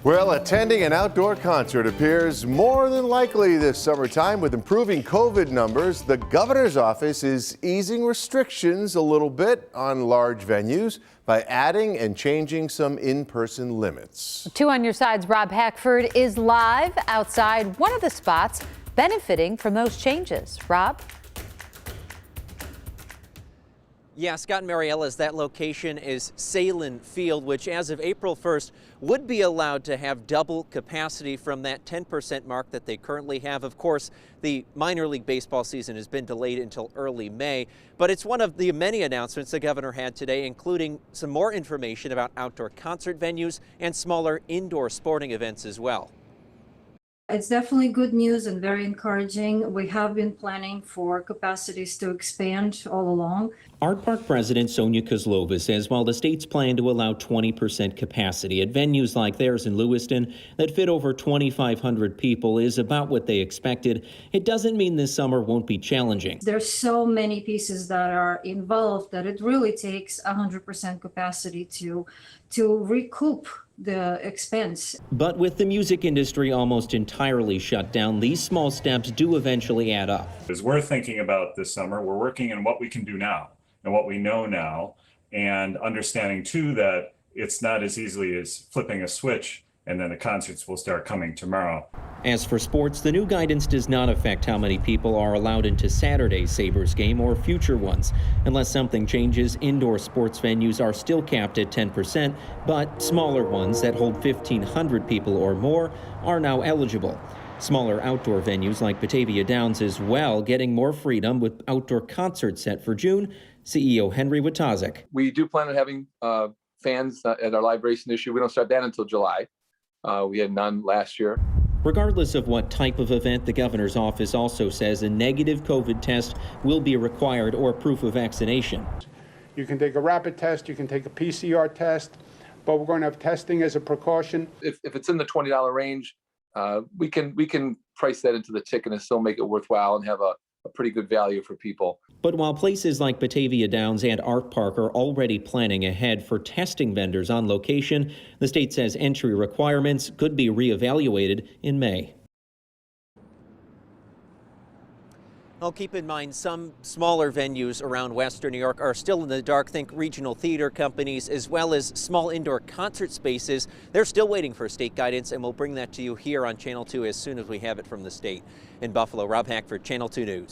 Well, attending an outdoor concert appears more than likely this summertime. With improving COVID numbers, the governor's office is easing restrictions a little bit on large venues by adding and changing some in-person limits. 2 on your side's Rob Hackford is live outside one of the spots benefiting from those changes. Rob? Yeah, Scott and Mariella, that location is Salin Field, which as of April 1st would be allowed to have double capacity from that 10% mark that they currently have. Of course, the minor league baseball season has been delayed until early May, but it's one of the many announcements the governor had today, including some more information about outdoor concert venues and smaller indoor sporting events as well. It's definitely good news and very encouraging. We have been planning for capacities to expand all along. Art Park President Sonia Kozlova says while the state's plan to allow 20% capacity at venues like theirs in Lewiston that fit over 2,500 people is about what they expected, it doesn't mean this summer won't be challenging. There's so many pieces that are involved that it really takes 100% capacity to recoup the expense. But with the music industry almost entirely shut down, these small steps do eventually add up. As we're thinking about this summer, we're working on what we can do now and what we know now, and understanding too that it's not as easily as flipping a switch and then the concerts will start coming tomorrow. As for sports, the new guidance does not affect how many people are allowed into Saturday's Sabres game or future ones. Unless something changes, indoor sports venues are still capped at 10%, but smaller ones that hold 1,500 people or more are now eligible. Smaller outdoor venues like Batavia Downs as well getting more freedom with outdoor concerts set for June. CEO Henry Watazik. We do plan on having fans at our Liberation issue. We don't start that until July. We had none last year. Regardless of what type of event, the governor's office also says a negative COVID test will be required or proof of vaccination. You can take a rapid test, you can take a PCR test, but we're going to have testing as a precaution. If it's in the $20 range, we can price that into the ticket and still make it worthwhile and have a pretty good value for people. But while places like Batavia Downs and Art Park are already planning ahead for testing vendors on location, the state says entry requirements could be reevaluated in May. Well, keep in mind some smaller venues around Western New York are still in the dark. Think regional theater companies as well as small indoor concert spaces. They're still waiting for state guidance, and we'll bring that to you here on Channel 2 as soon as we have it from the state. In Buffalo, Rob Hackford, Channel 2 News.